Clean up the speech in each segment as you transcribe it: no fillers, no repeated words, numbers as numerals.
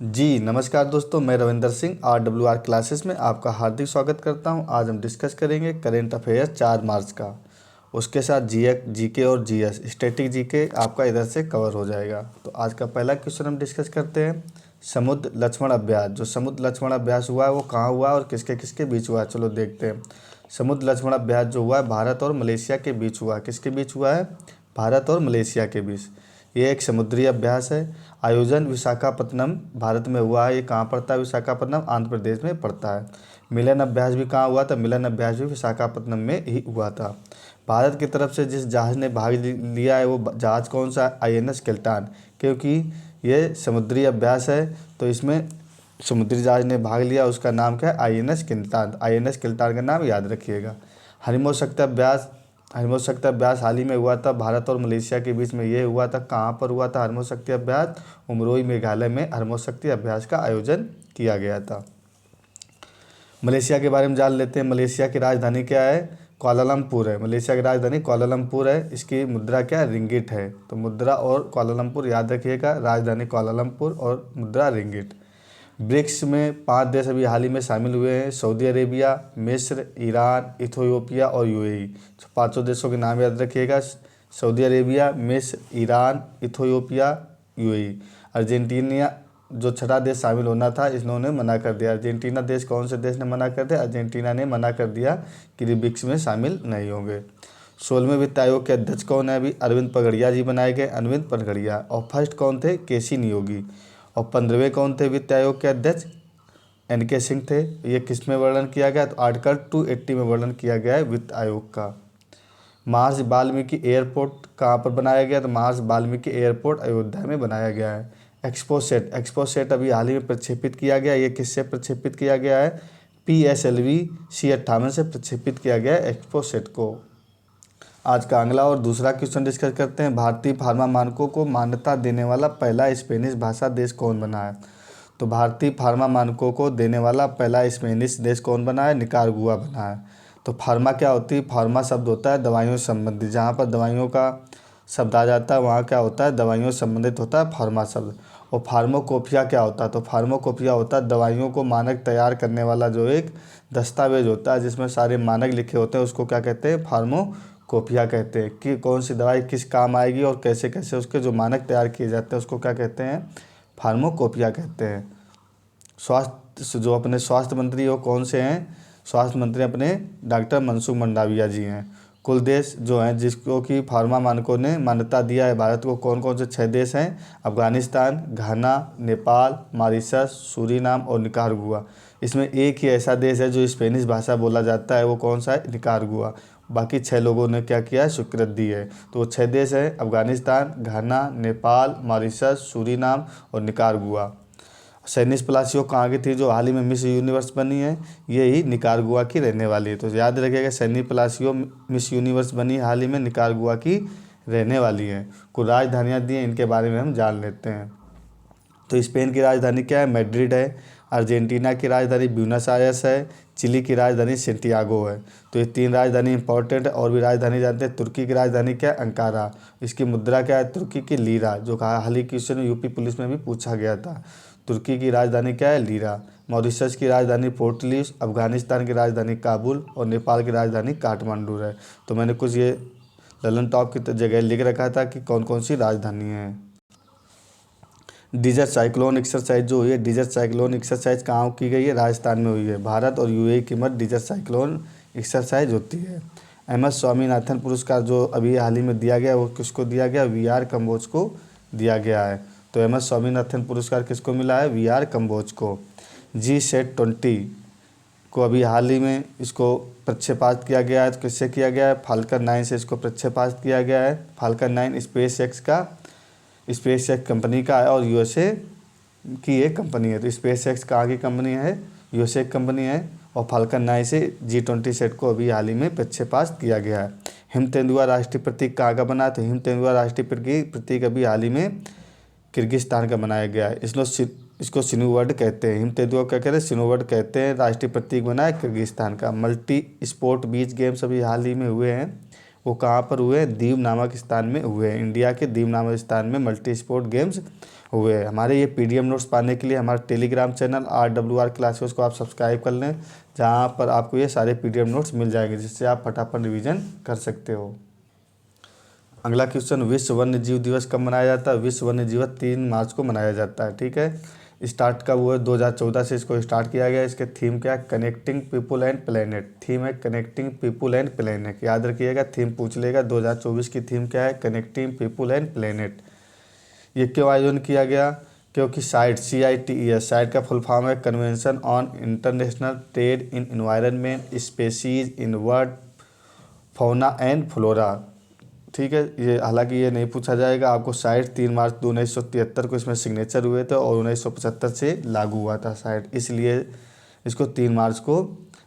जी नमस्कार दोस्तों, मैं रविंदर सिंह RWR क्लासेस में आपका हार्दिक स्वागत करता हूं। आज हम डिस्कस करेंगे करेंट अफेयर्स 4 मार्च का। उसके साथ जीके और जीएस स्टैटिक जीके आपका इधर से कवर हो जाएगा। तो आज का पहला क्वेश्चन हम डिस्कस करते हैं। समुद्र लक्ष्मण अभ्यास, जो समुद्र लक्ष्मण अभ्यास हुआ है वो कहाँ हुआ है और किसके किसके बीच हुआ है, चलो देखते हैं। समुद्र लक्ष्मण अभ्यास जो हुआ है भारत और मलेशिया के बीच हुआ है। किसके बीच हुआ है? भारत और मलेशिया के बीच। ये एक समुद्री अभ्यास है। आयोजन विशाखापत्तनम भारत में हुआ है। ये कहाँ पड़ता है? विशाखापत्तनम आंध्र प्रदेश में पड़ता है। मिलन अभ्यास भी कहाँ हुआ था? मिलन अभ्यास भी विशाखापत्तनम में ही हुआ था। भारत की तरफ से जिस जहाज़ ने भाग लिया है वो जहाज़ कौन सा? INS किल्तान। क्योंकि ये समुद्री अभ्यास है तो इसमें समुद्री जहाज़ ने भाग लिया, उसका नाम क्या है? INS किल्तान। INS किल्तान का नाम याद रखिएगा। हरिमो शक्ति अभ्यास, हरमोज शक्ति अभ्यास हाल ही में हुआ था भारत और मलेशिया के बीच में। ये हुआ था, कहाँ पर हुआ था हरमोज शक्ति अभ्यास? उमरोई मेघालय में हरमोज शक्ति अभ्यास का आयोजन किया गया था। मलेशिया के बारे में जान लेते हैं। मलेशिया की राजधानी क्या है? कुआलालंपुर है। मलेशिया की राजधानी कुआलालंपुर है। इसकी मुद्रा क्या है? रिंगिट है। तो मुद्रा और कुआलालंपुर याद रखिएगा, राजधानी कुआलालंपुर और मुद्रा रिंगिट। ब्रिक्स में 5 देश अभी हाल ही में शामिल हुए हैं। सऊदी अरेबिया, मिस्र, ईरान, इथियोपिया और UAE। तो 5 देशों के नाम याद रखिएगा। सऊदी अरेबिया, मिस्र, ईरान, इथियोपिया, UAE। अर्जेंटीना जो छठा देश शामिल होना था, इन्होंने मना कर दिया। अर्जेंटीना देश, कौन से देश ने मना कर दिया? अर्जेंटीना ने मना कर दिया कि ब्रिक्स में शामिल नहीं होंगे। 16वें वित्त आयोग के अध्यक्ष कौन है? अभी अरविंद पगड़िया जी बनाए गए, अरविंद पगड़िया। और फर्स्ट कौन थे? KC नियोगी। और 15वें कौन थे वित्त आयोग के अध्यक्ष? NK सिंह थे। ये किस में वर्णन किया गया? तो आर्टिकल 280 में वर्णन किया गया है वित्त आयोग का। महर्षि वाल्मीकि एयरपोर्ट कहाँ पर बनाया गया? तो महर्षि वाल्मीकि एयरपोर्ट अयोध्या में बनाया गया है। एक्सपोसेट अभी हाल ही में प्रक्षेपित किया गया। ये किससे प्रक्षेपित किया गया है? PSLV C58 से प्रक्षेपित किया गया है एक्सपोसेट को। आज का अगला और दूसरा क्वेश्चन डिस्कस करते हैं। भारतीय फार्मा मानकों को मान्यता देने वाला पहला स्पेनिश भाषा देश कौन बना है? तो भारतीय फार्मा मानकों को देने वाला पहला स्पेनिश देश कौन बना है? निकारागुआ बना है। तो फार्मा क्या होती है? फार्मा शब्द होता है दवाइयों से संबंधित। जहाँ पर दवाइयों का शब्द आ जाता है वहाँ क्या होता है? दवाइयों से संबंधित होता है फार्मा शब्द। और फार्माकोपिया क्या होता है? तो फार्माकोपिया होता है दवाइयों को मानक तैयार करने वाला जो एक दस्तावेज होता है जिसमें सारे मानक लिखे होते हैं, उसको क्या कहते हैं? फार्माकोपिया कहते हैं। कि कौन सी दवाई किस काम आएगी और कैसे कैसे उसके जो मानक तैयार किए जाते हैं उसको क्या कहते हैं? फार्माकोपिया कहते हैं। स्वास्थ्य जो अपने स्वास्थ्य मंत्री वो कौन से हैं? स्वास्थ्य मंत्री अपने डॉक्टर मनसुख मंडाविया जी हैं। कुल देश जो हैं जिसको कि फार्मा मानकों ने मान्यता दिया है भारत को, कौन कौन से 6 देश हैं? अफगानिस्तान, घाना, नेपाल, मॉरिशस, सूरीनाम और निकारागुआ। इसमें एक ही ऐसा देश है जो स्पेनिश भाषा बोला जाता है, वो कौन सा है? निकारागुआ। बाकी 6 लोगों ने क्या किया है? स्वीकृति दी है। तो वो 6 देश हैं अफगानिस्तान, घाना, नेपाल, मॉरिशस, सूरीनाम और निकारागुआ। सैनिस पलासियो कहाँ की थी जो हाल ही में मिस यूनिवर्स बनी है? ये ही निकारागुआ की रहने वाली है। तो याद रखिएगा, सैनी पलासियो मिस यूनिवर्स बनी हाल ही में, निकारागुआ की रहने वाली है। कुछ राजधानियाँ दी हैं, इनके बारे में हम जान लेते हैं। तो स्पेन की राजधानी क्या है? मैड्रिड है। अर्जेंटीना की राजधानी ब्यूनस आयर्स है। चिली की राजधानी सेंटियागो है। तो ये 3 राजधानी इंपॉर्टेंट है। और भी राजधानी जानते हैं। तुर्की की राजधानी क्या है? अंकारा। इसकी मुद्रा क्या है? तुर्की की लीरा, जो कहा हाल ही क्वेश्चन यूपी पुलिस में भी पूछा गया था। तुर्की की राजधानी क्या है? लीरा। मॉरिशस की राजधानी पोर्ट लुइस, अफगानिस्तान की राजधानी काबुल और नेपाल की राजधानी काठमांडू है। तो मैंने कुछ ये ललन टॉप की जगह लिख रखा था कि कौन कौन सी राजधानी है। डिजर्ट साइक्लोन एक्सरसाइज जो हुई है, डिजर्ट साइक्लोन एक्सरसाइज कहाँ की गई है? राजस्थान में हुई है। भारत और UAE की मध्य डिजर्ट साइक्लोन एक्सरसाइज होती है। MS स्वामीनाथन पुरस्कार जो अभी हाल ही में दिया गया वो किसको दिया गया? VR कंबोज को दिया गया है। तो MS स्वामीनाथन पुरस्कार किसको मिला है? VR कंबोज को। G20 को अभी हाल ही में इसको प्रक्षेपात किया गया है। तो किससे किया गया है? फाल्कन 9 से इसको प्रक्षेपात किया गया है। फाल्कन 9 स्पेस एक्स कंपनी का है और USA की एक कंपनी है। तो स्पेस एक्स कहाँ की कंपनी है? USA की कंपनी है। और फाल्कन 9 से G20 सेट को अभी हाल ही में प्रक्षेपात किया गया है। हिम तेंदुआ राष्ट्रीय प्रतीक कहाँ का बना? तो हिम तेंदुआ राष्ट्रीय प्रतीक अभी हाल ही में किर्गिस्तान का बनाया गया है। इसको सिनुवर्ड कहते हैं। हिम तेंदुआ क्या कहते हैं? सिनुवर्ड कहते हैं। राष्ट्रीय प्रतीक बना है किर्गिस्तान का। मल्टी स्पोर्ट बीच गेम्स अभी हाल ही में हुए हैं। वो कहाँ पर हुए हैं? दीव नामक स्थान में हुए हैं। इंडिया के दीव नामक स्थान में मल्टी स्पोर्ट गेम्स हुए हैं। हमारे ये PDF नोट्स पाने के लिए हमारा टेलीग्राम चैनल RWR क्लासेस को आप सब्सक्राइब कर लें, जहाँ पर आपको ये सारे PDF नोट्स मिल जाएंगे, जिससे आप फटाफट रिवीजन कर सकते हो। अगला क्वेश्चन, विश्व वन्य जीव दिवस कब मनाया जाता है? विश्व वन्य जीव 3 मार्च को मनाया जाता है। ठीक है, स्टार्ट कब हुआ? 2014 से इसको स्टार्ट किया गया। इसके थीम क्या है? Connecting people and planet. Theme है कनेक्टिंग पीपुल एंड प्लेनेट, याद रखिएगा, थीम पूछ लेगा। 2024 की थीम क्या है? Connecting people and planet. ये क्यों आयोजन किया गया? क्योंकि साइट CITES, साइट का फुल फॉर्म है convention on international trade in environment species in word fauna and flora. ठीक है, ये हालांकि ये नहीं पूछा जाएगा आपको। साइट 3 मार्च 1973 को इसमें सिग्नेचर हुए थे और 1975 से लागू हुआ था साइट, इसलिए इसको 3 मार्च को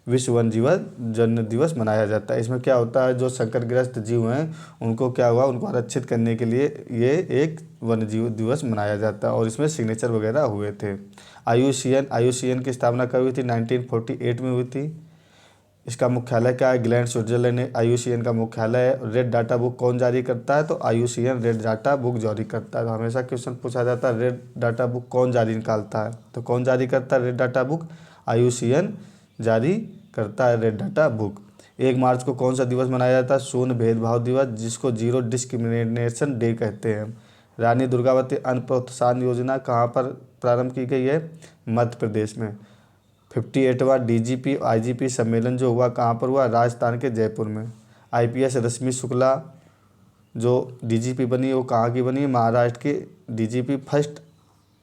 विश्व वन्य जीव जन्य दिवस मनाया जाता है। इसमें क्या होता है, जो संकटग्रस्त जीव हैं उनको क्या हुआ, उनको आरक्षित करने के लिए ये एक वन्य जीव दिवस मनाया जाता है और इसमें सिग्नेचर वगैरह हुए थे। IUCN की स्थापना कब हुई थी? 1948 में हुई थी। इसका मुख्यालय क्या है? Gland, Switzerland. IUCN का मुख्यालय है। रेड डाटा बुक कौन जारी करता है? तो IUCN रेड डाटा बुक जारी करता है। तो हमेशा क्वेश्चन पूछा जाता है रेड डाटा बुक कौन जारी निकालता है, तो कौन जारी करता है रेड डाटा बुक? IUCN जारी करता है रेड डाटा बुक। 1 मार्च को कौन सा दिवस मनाया जाता है? शून्य भेदभाव दिवस, जिसको जीरो डिस्क्रिमिनेशन डे कहते हैं। रानी दुर्गावती अन्न प्रोत्साहन योजना कहाँ पर प्रारंभ की गई है? मध्य प्रदेश में। 58वां DGP IGP सम्मेलन जो हुआ कहाँ पर हुआ? राजस्थान के जयपुर में। IPS रश्मि शुक्ला जो DGP बनी वो कहाँ की बनी है? महाराष्ट्र की DGP, फर्स्ट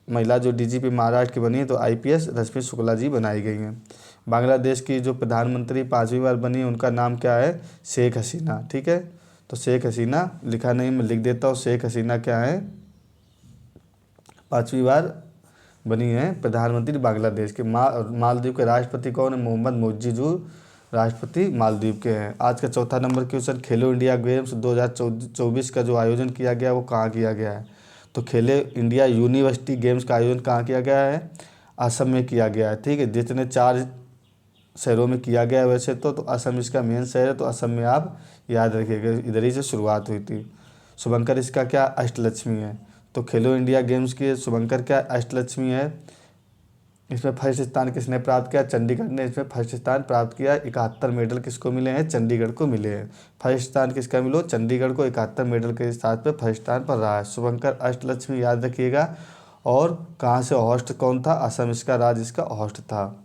महिला जो DGP महाराष्ट्र की बनी है, तो IPS रश्मि शुक्ला जी बनाई गई हैं। बांग्लादेश की जो प्रधानमंत्री 5वीं बार बनी है उनका नाम क्या है? शेख हसीना। ठीक है, तो शेख हसीना लिखा नहीं, मैं लिख देता हूँ। शेख हसीना क्या है? 5वीं बार बनी है प्रधानमंत्री बांग्लादेश के। मालदीव के राष्ट्रपति कौन है? मोहम्मद मुइज्जू राष्ट्रपति मालदीव के हैं। आज का चौथा नंबर क्वेश्चन, खेलो इंडिया गेम्स 2024 का जो आयोजन किया गया वो कहाँ किया गया है? तो खेलो इंडिया यूनिवर्सिटी गेम्स का आयोजन कहाँ किया गया है? असम में किया गया है। ठीक है, जितने 4 शहरों में किया गया है वैसे तो असम इसका मेन शहर है, तो असम में आप याद रखिएगा, इधर ही से शुरुआत हुई थी। शुभंकर इसका क्या? अष्टलक्ष्मी है। तो खेलो इंडिया गेम्स के शुभंकर क्या? अष्टलक्ष्मी है। इसमें फर्स्ट स्थान किसने प्राप्त किया? चंडीगढ़ ने इसमें फर्स्ट स्थान प्राप्त किया। 71 मेडल किसको मिले हैं? चंडीगढ़ को मिले हैं। फर्स्ट स्थान किसका मिलो? चंडीगढ़ को 71 मेडल के साथ पे फर्स्ट स्थान पर रहा है। शुभंकर अष्टलक्ष्मी याद रखिएगा। और कहाँ से होस्ट कौन था? असम इसका राज्य इसका होस्ट था।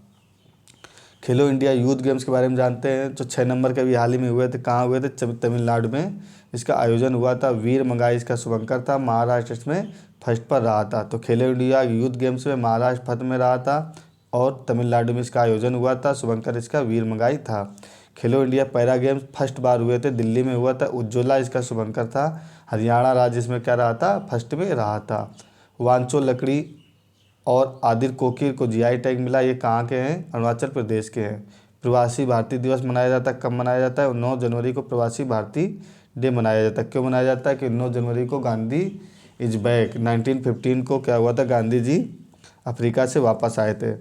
खेलो इंडिया यूथ गेम्स के बारे में जानते हैं, जो 6 नंबर के अभी हाल ही में हुए थे। कहाँ हुए थे? तमिलनाडु में इसका आयोजन हुआ था। वीर मंगाई इसका शुभंकर था। महाराष्ट्र इसमें फर्स्ट पर रहा था। तो खेलो इंडिया यूथ गेम्स में महाराष्ट्र फर्स्ट में रहा था और तमिलनाडु में इसका आयोजन हुआ था। शुभंकर इसका वीर मंगाई था। खेलो इंडिया पैरा गेम्स फर्स्ट बार हुए थे, दिल्ली में हुआ था। उज्ज्वला इसका शुभंकर था। हरियाणा राज्य इसमें क्या रहा था? फर्स्ट में रहा था। वांचो लकड़ी और आदिर कोकीर को GI टैग मिला, ये कहाँ के हैं? अरुणाचल प्रदेश के हैं। प्रवासी भारतीय दिवस मनाया जाता है, कब मनाया जाता है? 9 जनवरी को प्रवासी भारतीय डे मनाया जाता है। क्यों मनाया जाता है? कि 9 जनवरी को गांधी इज बैक। 1915 को क्या हुआ था? गांधी जी अफ्रीका से वापस आए थे।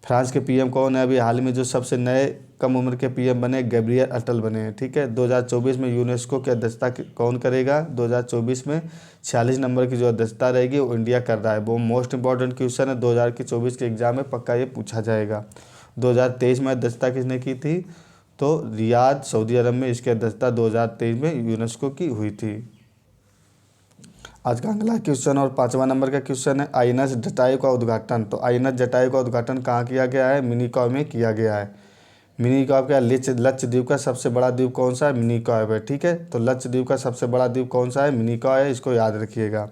फ्रांस के PM कौन है? अभी हाल में जो सबसे नए कम उम्र के PM बने? गैब्रियल अटल बने हैं। ठीक है, 2024 में यूनेस्को की अध्यक्षता कौन करेगा? 2024 में 46 नंबर की जो अध्यक्षता रहेगी वो इंडिया कर रहा है। वो मोस्ट इंपॉर्टेंट क्वेश्चन है, 2024 के एग्जाम में पक्का ये पूछा जाएगा। 2023 में अध्यक्षता किसने की थी? तो रियाद सऊदी अरब में इसकी अध्यक्षता 2023 में यूनेस्को की हुई थी। आज का अगला क्वेश्चन और 5वां नंबर का क्वेश्चन है, आईएनएस जटायु का उद्घाटन। तो आईएनएस जटायु का उद्घाटन कहाँ किया गया है? मिनिकॉय में किया गया है। मिनिकॉय का लक्षद्वीप का सबसे बड़ा द्वीप कौन सा है? मिनिकॉय है। ठीक है, तो लक्षद्वीप का सबसे बड़ा द्वीप कौन सा है? मिनिकॉय है, इसको याद रखिएगा।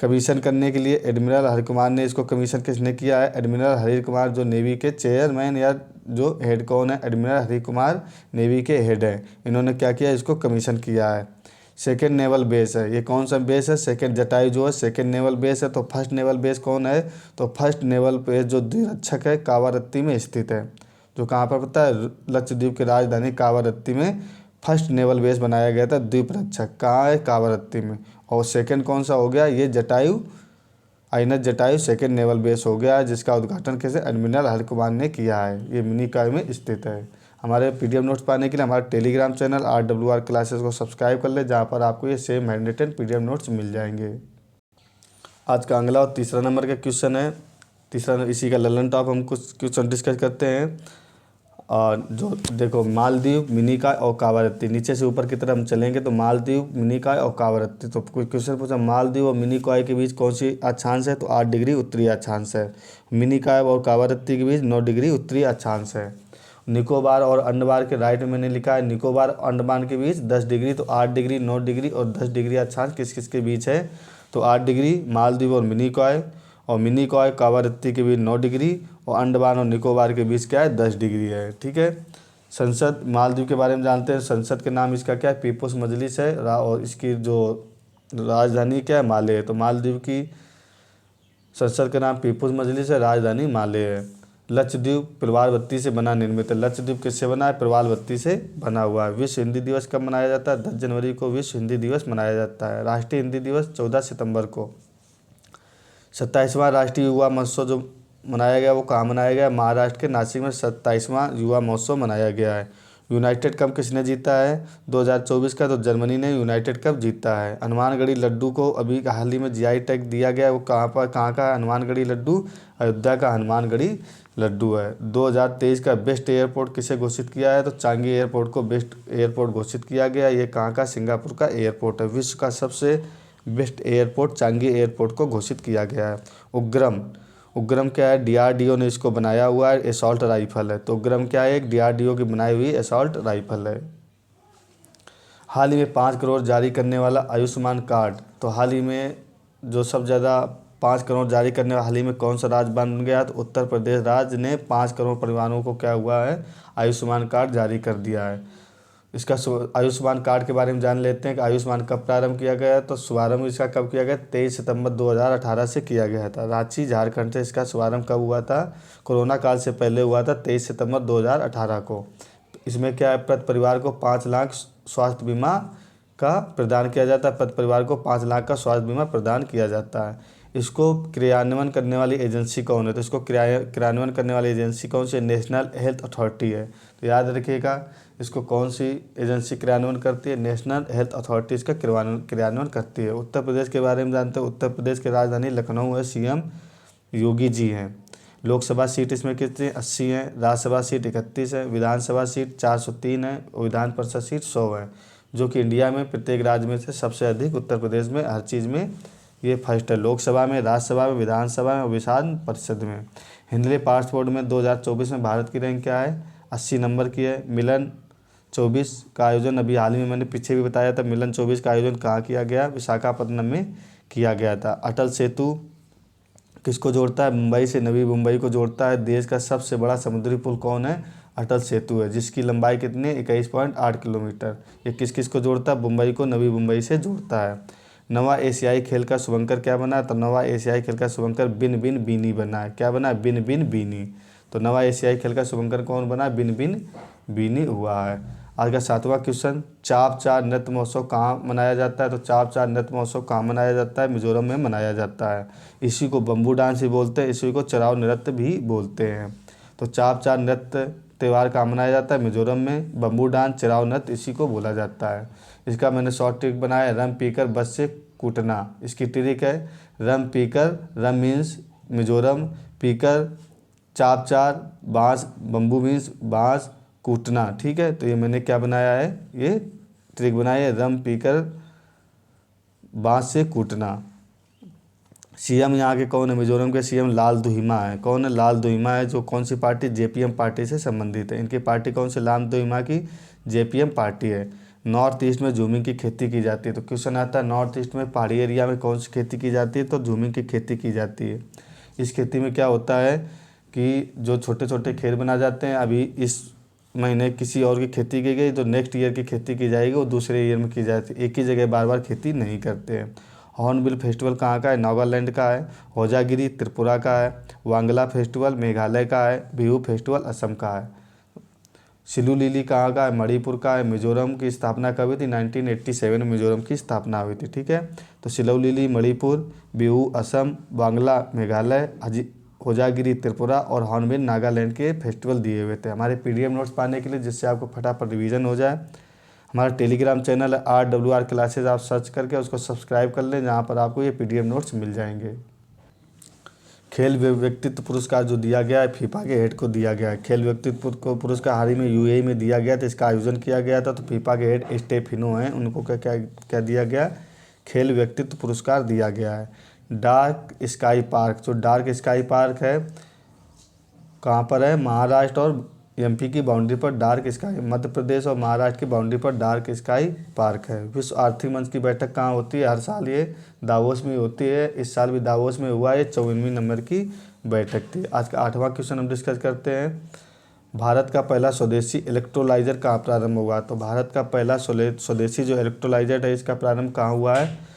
कमीशन करने के लिए एडमिरल हरि कुमार ने इसको कमीशन किसने किया है? एडमिरल हरि कुमार जो नेवी के चेयरमैन या जो हेड कौन है? एडमिरल हरि कुमार नेवी के हेड है। इन्होंने क्या किया? इसको कमीशन किया है। सेकेंड नेवल बेस है, ये कौन सा बेस है? सेकेंड जटायु जो है सेकेंड नेवल बेस है। तो फर्स्ट नेवल बेस कौन है? तो फर्स्ट नेवल बेस जो द्विरक्षक है कावारत्ती में स्थित है। जो कहाँ पर पता है? लक्षद्वीप की राजधानी कावारत्ती में फर्स्ट नेवल बेस बनाया गया था। द्वीपरक्षक कहाँ है? कावारत्ती में। और सेकंड कौन सा हो गया? ये Jatayu, INS Jatayu second naval base हो गया है, जिसका उद्घाटन कैसे? एडमिरल हरि कुमार ने किया है। ये मिनिकॉय में स्थित है। हमारे PDF नोट्स पाने के लिए हमारे टेलीग्राम चैनल RWR क्लासेस को सब्सक्राइब कर ले, जहाँ पर आपको ये same hand written PDF notes मिल जाएंगे। आज का अगला और तीसरा नंबर का क्वेश्चन है। तीसरा इसी का ललन टॉप हम कुछ क्वेश्चन डिस्कस करते हैं। और जो देखो, मालदीव, मिनिकॉय और कावारत्ती, नीचे से ऊपर की तरफ हम चलेंगे तो मालदीव, मिनिकॉय और कावारत्ती। तो कोई क्वेश्चन पूछा मालदीव और मिनिकॉय के बीच कौन सी अक्षांश है, तो 8 डिग्री उत्तरी अक्षांश है। मिनिकॉय और कावारत्ती के बीच 9 डिग्री उत्तरी अक्षांश है। निकोबार और अंडमान के राइट में मैंने लिखा है, निकोबार और अंडमान के बीच 10 डिग्री, तो 8 डिग्री, 9 डिग्री और 10 डिग्री अक्षांश किस किस के बीच है, तो 8 डिग्री मालदीव और मिनिकॉय, और मिनिकॉय कावारत्ती के बीच 9 डिग्री, और अंडमान और निकोबार के बीच क्या है, 10 डिग्री है। ठीक है। संसद, मालदीव के बारे में जानते हैं। संसद के नाम इसका क्या है, पीपुल्स मजलिस है, और इसकी जो राजधानी क्या है, माले है। तो मालदीव की संसद का नाम पीपुल्स मजलिस है, राजधानी माले है। लक्षद्वीप प्रवाल बत्ती से बना निर्मित है। लक्षद्वीप किससे बना है, प्रवाल बत्ती से बना हुआ है। विश्व हिंदी दिवस कब मनाया जाता है, 10 जनवरी को विश्व हिंदी दिवस मनाया जाता है। राष्ट्रीय हिंदी दिवस 14 सितंबर को। 27वां राष्ट्रीय युवा महोत्सव जो मनाया गया वो कहाँ मनाया गया, महाराष्ट्र के नासिक में 27वां युवा महोत्सव मनाया गया है। यूनाइटेड कप किसने जीता है, 2024 का, तो जर्मनी ने यूनाइटेड कप जीता है। हनुमानगढ़ी लड्डू को अभी हाल ही में जीआई टैग दिया गया है, वो कहाँ का है, हनुमानगढ़ी लड्डू अयोध्या का हनुमानगढ़ी लड्डू है। 2023 का बेस्ट एयरपोर्ट किसे घोषित किया है, तो चांगी एयरपोर्ट को बेस्ट एयरपोर्ट घोषित किया गया। ये कहाँ का, सिंगापुर का एयरपोर्ट है। विश्व का सबसे बेस्ट एयरपोर्ट चांगी एयरपोर्ट को घोषित किया गया है। उग्रम, उग्रम क्या है, डीआरडीओ ने इसको बनाया हुआ है, असॉल्ट राइफल है। तो उग्रम क्या है, एक डीआरडीओ की बनाई हुई असॉल्ट राइफल है। हाल ही में 5 करोड़ जारी करने वाला आयुष्मान कार्ड, तो हाल ही में जो सब ज़्यादा 5 करोड़ जारी करने वाला हाल ही में कौन सा राज्य बन गया, तो उत्तर प्रदेश राज्य ने 5 करोड़ परिवारों को क्या हुआ है, आयुष्मान कार्ड जारी कर दिया है। इसका आयुष्मान कार्ड के बारे में जान लेते हैं कि आयुष्मान कब प्रारंभ किया गया, तो शुभारंभ इसका कब किया गया, 23 सितंबर 2018 से किया गया था। रांची झारखंड से इसका शुभारंभ कब हुआ था, कोरोना काल से पहले हुआ था, 23 सितंबर 2018 को। इसमें क्या है, प्रति परिवार को 5 लाख स्वास्थ्य बीमा का प्रदान किया जाता है। प्रति परिवार को 5 लाख का स्वास्थ्य बीमा प्रदान किया जाता है। इसको क्रियान्वयन करने वाली एजेंसी कौन है, तो इसको क्रियान्वयन करने वाली एजेंसी कौन सी है, नेशनल हेल्थ अथॉरिटी है। तो याद रखिएगा, इसको कौन सी एजेंसी क्रियान्वयन करती है, नेशनल हेल्थ अथॉरिटी इसका क्रियान्वयन करती है। उत्तर प्रदेश के बारे में जानते हैं। उत्तर प्रदेश की राजधानी लखनऊ है, सीएम योगी जी हैं। लोकसभा सीट इसमें कितनी, 80 हैं। राज्यसभा सीट 31 है। विधानसभा सीट 403 है, और विधान परिषद सीट 100 है, जो कि इंडिया में प्रत्येक राज्य में से सबसे अधिक उत्तर प्रदेश में हर चीज़ में ये फर्स्ट है। लोकसभा में, राज्यसभा में, विधानसभा में और विधान परिषद में। हिंदले पासपोर्ट में 2024 में भारत की रैंक क्या है, 80 नंबर की है। मिलन 24 का आयोजन अभी हाल ही में मैंने पीछे भी बताया था, मिलन 24 का आयोजन कहाँ किया गया, विशाखापट्टनम में किया गया था। अटल सेतु किसको जोड़ता है, मुंबई से नवी मुंबई को जोड़ता है। देश का सबसे बड़ा समुद्री पुल कौन है, अटल सेतु है, जिसकी लंबाई कितनी है, 21.8 किलोमीटर। ये किस किस को जोड़ता है, मुंबई को नवी मुंबई से जोड़ता है। नवा एशियाई खेल का शुभंकर क्या बना है, तो नवा एशियाई खेल का शुभंकर बिन बिन बीनी बना है। क्या बना है, बिन बिन बीनी। तो नवा एशियाई खेल का शुभंकर कौन बना है, बिन बिन बीनी हुआ है। आज का 7वां क्वेश्चन, चाप चार नृत्य महोत्सव कहाँ मनाया जाता है, तो चाप चार नृत्य महोत्सव कहाँ मनाया जाता है, मिजोरम में मनाया जाता है। इसी को बम्बू डांस भी बोलते हैं, इसी को चराव नृत्य भी बोलते हैं। तो चाप चार नृत्य त्यौहार कहाँ मनाया जाता है, मिजोरम में। बम्बू डांस, चराव नृत्य इसी को बोला जाता है। इसका मैंने शॉर्ट ट्रिक बनाया है, रम पीकर बस से कूटना। इसकी ट्रिक है, रम पीकर, रम मीन्स मिजोरम, पीकर चाप चार, बाँस बम्बू मीन्स बाँस, कूटना। ठीक है, तो ये मैंने क्या बनाया है, ये ट्रिक बनाई है, रम पीकर बाँस से कूटना। सीएम यहाँ के कौन है, मिजोरम के सीएम लाल दुहिमा है। कौन है, लाल दुहिमा है, जो कौन सी पार्टी, जेपीएम पार्टी से संबंधित है। इनकी पार्टी कौन सी, लाल दुहिमा की जेपीएम पार्टी है। नॉर्थ ईस्ट में झूमिंग की खेती की जाती है। तो क्वेश्चन आता है, नॉर्थ ईस्ट में पहाड़ी एरिया में कौन सी खेती की जाती है, तो झूमिंग की खेती की जाती है। इस खेती में क्या होता है कि जो छोटे छोटे खेत बना जाते हैं, अभी इस महीने किसी और की खेती की गई तो नेक्स्ट ईयर की खेती की जाएगी, वो दूसरे ईयर में की जाती है। एक ही जगह बार बार खेती नहीं करते हैं। हॉर्नबिल फेस्टिवल कहाँ का है, नागालैंड का है। होजागिरी त्रिपुरा का है। वांगला फेस्टिवल मेघालय का है। बिहू फेस्टिवल असम का है। सिलू लिली कहाँ का है, मणिपुर का है। मिजोरम की स्थापना कब हुई थी, 1987 में मिजोरम की स्थापना हुई थी। ठीक है, तो सिलू लिली मणिपुर, बिहू असम, वांगला मेघालय, होजागिरी त्रिपुरा और हॉर्नबिल नागालैंड के फेस्टिवल दिए हुए थे। हमारे पीडीएफ नोट्स पाने के लिए, जिससे आपको फटाफट रिवीजन हो जाए, हमारा टेलीग्राम चैनल है RWR क्लासेज, आप सर्च करके उसको सब्सक्राइब कर लें, जहाँ पर आपको ये PDF नोट्स मिल जाएंगे। खेल व्यक्तित्व पुरस्कार जो दिया गया है फीफा के हेड को दिया गया है। खेल व्यक्तित्व को पुरस्कार हाल ही में UAE में दिया गया था, इसका आयोजन किया गया था। तो फीफा के हेड स्टेफिनो हैं, उनको क्या क्या क्या दिया गया, खेल व्यक्तित्व पुरस्कार दिया गया है। डार्क स्काई पार्क, जो डार्क स्काई पार्क है कहाँ पर है, महाराष्ट्र और MP की बाउंड्री पर डार्क स्काई, मध्य प्रदेश और महाराष्ट्र की बाउंड्री पर डार्क स्काई पार्क है। विश्व आर्थिक मंच की बैठक कहाँ होती है, हर साल ये दावोस में होती है, इस साल भी दावोस में हुआ, ये 54वीं नंबर की बैठक थी। आज का 8वां क्वेश्चन हम डिस्कस करते हैं, भारत का पहला स्वदेशी इलेक्ट्रोलाइजर कहाँ प्रारंभ हुआ। तो भारत का पहला स्वदेशी जो इलेक्ट्रोलाइजर है इसका प्रारंभ कहाँ हुआ है।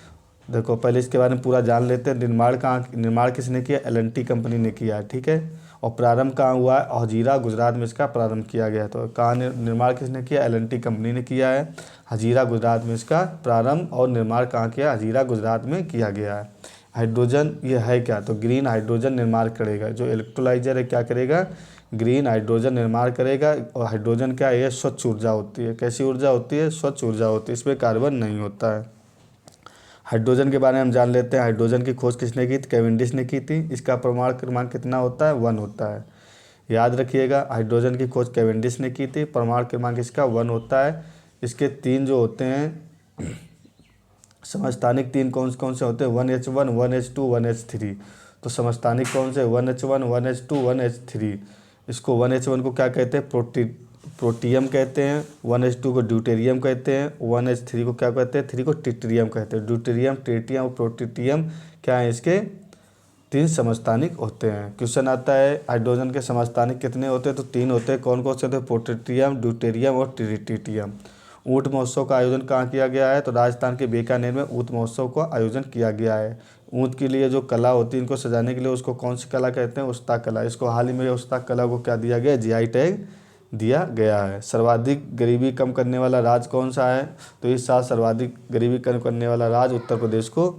देखो पहले इसके बारे में पूरा जान लेते हैं। निर्माण किसने किया, L&T कंपनी ने किया है, ठीक है। और प्रारंभ कहाँ हुआ है, हजीरा गुजरात में इसका प्रारंभ किया गया है। तो कहाँ निर्माण किसने किया, L&T कंपनी ने किया है, हजीरा गुजरात में इसका प्रारंभ और निर्माण कहाँ किया, हजीरा गुजरात में किया गया है। हाइड्रोजन ये है क्या, तो ग्रीन हाइड्रोजन निर्माण करेगा, जो इलेक्ट्रोलाइजर है क्या करेगा, ग्रीन हाइड्रोजन निर्माण करेगा। और हाइड्रोजन क्या है, स्वच्छ ऊर्जा होती है। कैसी ऊर्जा होती है, स्वच्छ ऊर्जा होती है, इसमें कार्बन नहीं होता है। हाइड्रोजन के बारे में हम जान लेते हैं। हाइड्रोजन की खोज किसने की थी, कैवेंडिश ने की थी। इसका परमाणु क्रमांक कितना होता है, 1 होता है। याद रखिएगा, हाइड्रोजन की खोज कैवेंडिश ने की थी, परमाणु क्रमांक इसका 1 होता है। इसके 3 जो होते हैं समस्थानिक 3 कौन से होते हैं, 1H1 1H2 1H3। तो समस्थानिक कौन से, 1H1 1H2 1H3। इसको 1H1 को क्या कहते हैं, प्रोटियम कहते हैं, 1H2 को ड्यूटेरियम कहते हैं, 1H3 को क्या कहते हैं, 3 को ट्रिटियम कहते हैं। ड्यूटेरियम, ट्रिटियम और प्रोटियम क्या है, इसके 3 समस्थानिक होते हैं। क्वेश्चन आता है हाइड्रोजन के समस्थानिक कितने होते हैं, तो 3 होते हैं। कौन कौन से होते हैं, प्रोटियम, ड्यूटेरियम और ट्रिटियम। ऊँट महोत्सव का आयोजन कहाँ किया गया है, तो राजस्थान के बीकानेर में ऊँट महोत्सव का आयोजन किया गया है। ऊँट के लिए जो कला होती है इनको सजाने के लिए, उसको कौन सी कला कहते हैं, उस्ताक कला। इसको हाल ही में उस्ताक कला को क्या दिया गया, GI टैग दिया गया है। सर्वाधिक गरीबी कम करने वाला राज्य कौन सा है, तो इस साल सर्वाधिक गरीबी कम करने वाला राज्य उत्तर प्रदेश को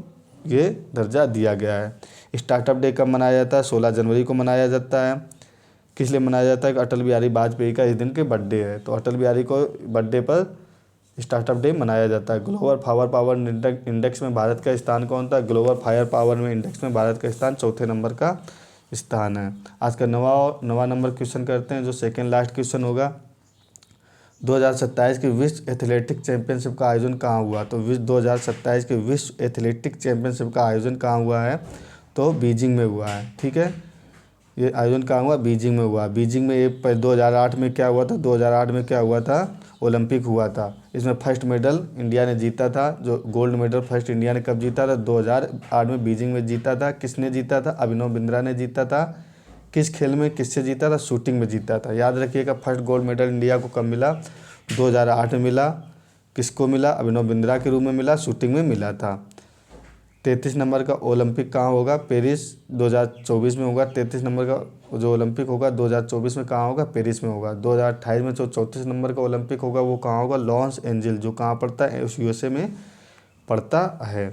ये दर्जा दिया गया है। स्टार्टअप डे कब मनाया जाता है, 16 जनवरी को मनाया जाता है। किस लिए मनाया जाता है, कि अटल बिहारी वाजपेयी का इस दिन के बर्थडे है, तो अटल बिहारी को बर्थडे पर स्टार्टअप डे मनाया जाता है। ग्लोबल फायर पावर इंडेक्स में भारत का स्थान कौन था, ग्लोबल फायर पावर में इंडेक्स में भारत का स्थान 4थे नंबर का स्थान है। आज का नवा नंबर क्वेश्चन करते हैं, जो सेकेंड लास्ट क्वेश्चन होगा। 2027 की विश्व एथलेटिक चैंपियनशिप का आयोजन कहाँ हुआ, तो 2027 के विश्व एथलेटिक चैंपियनशिप का आयोजन कहाँ हुआ है, तो बीजिंग में हुआ है, ठीक है। ये आयोजन कहाँ हुआ, बीजिंग में हुआ। बीजिंग में 2008 में क्या हुआ था, 2008 में क्या हुआ था, ओलंपिक हुआ था। इसमें फर्स्ट मेडल इंडिया ने जीता था, जो गोल्ड मेडल फर्स्ट इंडिया ने कब जीता था, 2008 में बीजिंग में जीता था। किसने जीता था, अभिनव बिंद्रा ने जीता था। किस खेल में किससे जीता था, शूटिंग में जीता था। याद रखिएगा, फर्स्ट गोल्ड मेडल इंडिया को कब मिला, 2008 में मिला। किसको मिला, अभिनव बिंद्रा के रूप में मिला, शूटिंग में मिला था। 33 नंबर का ओलंपिक कहाँ होगा, पेरिस 2024 में होगा। 33 नंबर का जो ओलंपिक होगा 2024 में कहाँ होगा, पेरिस में होगा। 2028 में जो 34 नंबर का ओलंपिक होगा वो कहाँ होगा, लॉस एंजिल, जो कहाँ पड़ता है, उस USA में पड़ता है।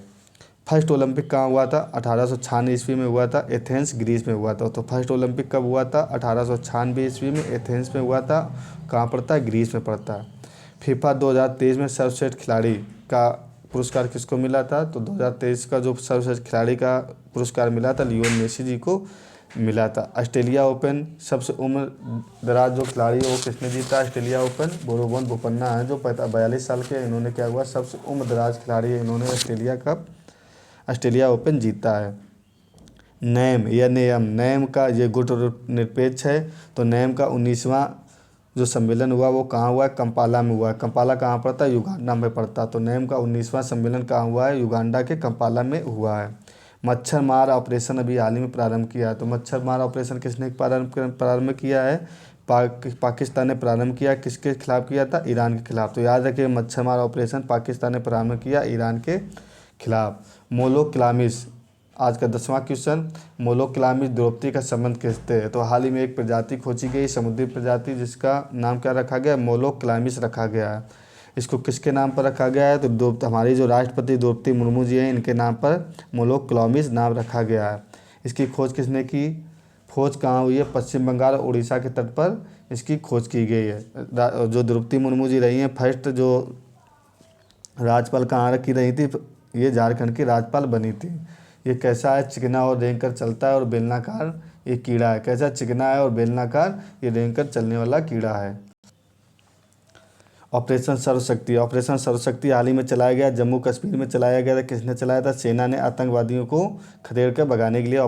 फर्स्ट ओलंपिक कहाँ हुआ था, 1896 ईस्वी में हुआ था, एथेंस ग्रीस में हुआ था। तो फर्स्ट ओलंपिक कब हुआ था, 1896 ईस्वी में एथेंस में हुआ था। कहाँ पड़ता है, ग्रीस में पड़ता है। फीफा 2023 में सर्वश्रेष्ठ खिलाड़ी का पुरस्कार किसको मिला था, तो 2023 का जो सर्वश्रेष्ठ खिलाड़ी का पुरस्कार मिला था, लियोनेल मेसी जी को मिला था। ऑस्ट्रेलिया ओपन सबसे उम्र दराज जो खिलाड़ी है वो किसने जीता, ऑस्ट्रेलिया ओपन बोरोवन बोपन्ना है, जो 42 साल के। इन्होंने क्या हुआ, सबसे उम्र दराज खिलाड़ी है, इन्होंने ऑस्ट्रेलिया ओपन जीता है। नैम या नैम का ये गुटनिरपेक्ष है, तो नैम का 19वां जो सम्मेलन हुआ वो कहाँ हुआ है, कंपाला में हुआ है। कंपाला कहाँ पड़ता है, युगांडा में पड़ता है। तो नैम का 19वां सम्मेलन कहाँ हुआ है, युगांडा के कंपाला में हुआ है। मच्छर मार ऑपरेशन अभी हाल ही में प्रारंभ किया है, तो मच्छर मार ऑपरेशन किसने प्रारंभ किया है, पाकिस्तान ने प्रारंभ किया। किसके खिलाफ किया था, ईरान के खिलाफ। तो याद रखिए, मच्छर मार ऑपरेशन पाकिस्तान ने प्रारंभ किया ईरान के खिलाफ। मोलोक्लामिस, आज का 10वां क्वेश्चन, मोलोक्लामिस द्रौपदी का संबंध किससे है, तो हाल ही में एक प्रजाति खोजी गई समुद्री प्रजाति, जिसका नाम क्या रखा गया, मोलोक्लामिस रखा गया है। इसको किसके नाम पर रखा गया है, तो हमारी जो राष्ट्रपति द्रौपदी मुर्मू जी हैं इनके नाम पर मोलोक्लामिस नाम रखा गया है। इसकी खोज किसने की, खोज कहाँ हुई है, पश्चिम बंगाल और उड़ीसा के तट पर इसकी खोज की गई है। जो द्रौपदी मुर्मू जी रही हैं फर्स्ट जो राज्यपाल कहाँ की रही थी? ये झारखंड की राज्यपाल बनी थी। ये कैसा है? चिकना और रेंग कर चलता है और बेलनाकार ये कीड़ा है। कैसा? चिकना है और बेलनाकार, ये रेंग कर चलने वाला कीड़ा है। ऑपरेशन सर्वशक्ति। ऑपरेशन सर्वशक्ति हाल ही में चलाया गया, जम्मू कश्मीर में चलाया गया था। किसने चलाया था? सेना ने आतंकवादियों को खदेड़ कर भगाने के लिए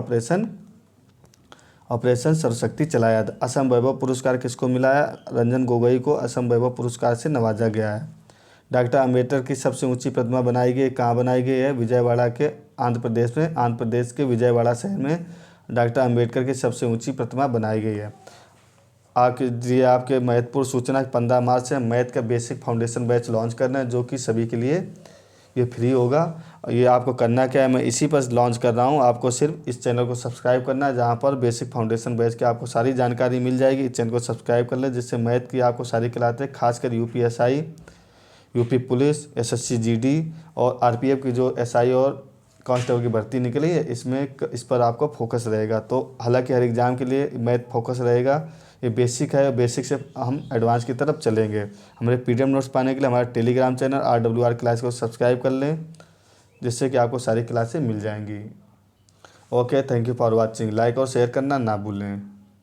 ऑपरेशन सर्वशक्ति चलाया था। असम वैभव पुरस्कार किसको मिला है? रंजन गोगोई को असम वैभव पुरस्कार से नवाजा गया है। डॉक्टर अम्बेडकर की सबसे ऊंची प्रतिमा बनाई गई, कहाँ बनाई गई है? विजयवाड़ा के आंध्र प्रदेश में, आंध्र प्रदेश के विजयवाड़ा शहर में डॉक्टर अम्बेडकर की सबसे ऊंची प्रतिमा बनाई गई है। आपके महत्वपूर्ण सूचना 15 मार्च से मैथ का बेसिक फाउंडेशन बैच लॉन्च करना है, जो कि सभी के लिए ये फ्री होगा। ये आपको करना क्या है, मैं इसी पर लॉन्च कर रहा हूँ। आपको सिर्फ इस चैनल को सब्सक्राइब करना है, जहाँ पर बेसिक फाउंडेशन बैच की आपको सारी जानकारी मिल जाएगी। इस चैनल को सब्सक्राइब कर लें, जिससे मैथ की आपको सारी क्लासें, खासकर UPSI, UP police, SSC GD और आरपीएफ की जो एसआई और कांस्टेबल की भर्ती निकली है, इस पर आपको फोकस रहेगा। तो हालांकि हर एग्ज़ाम के लिए मैथ फोकस रहेगा। ये बेसिक है, बेसिक से हम एडवांस की तरफ चलेंगे। हमारे पीडीएफ नोट्स पाने के लिए हमारा टेलीग्राम चैनल RWR क्लास को सब्सक्राइब कर लें, जिससे कि आपको सारी क्लासें मिल जाएंगी। Okay, thank you for watching. Like और शेयर करना ना भूलें।